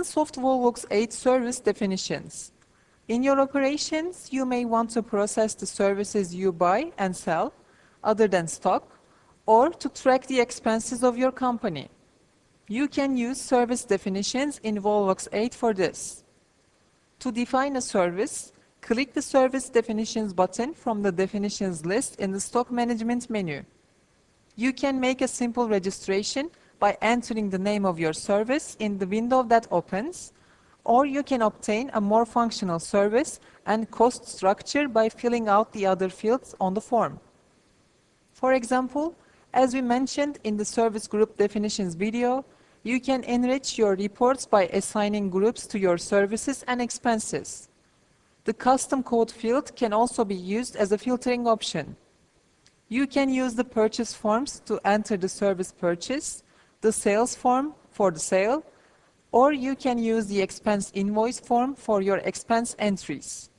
AKINSOFT WOLVOX 8 service definitions. In your operations, you may want to process the services you buy and sell, other than stock, or to track the expenses of your company. You can use service definitions in WOLVOX 8 for this. To define a service, click the Service Definitions button from the Definitions list in the Stock Management menu. You can make a simple registration by entering the name of your service in the window that opens, or you can obtain a more functional service and cost structure by filling out the other fields on the form. For example, as we mentioned in the Service Group Definitions video, you can enrich your reports by assigning groups to your services and expenses. The custom code field can also be used as a filtering option. You can use the purchase forms to enter the service purchase, the sales form for the sale, or you can use the expense invoice form for your expense entries.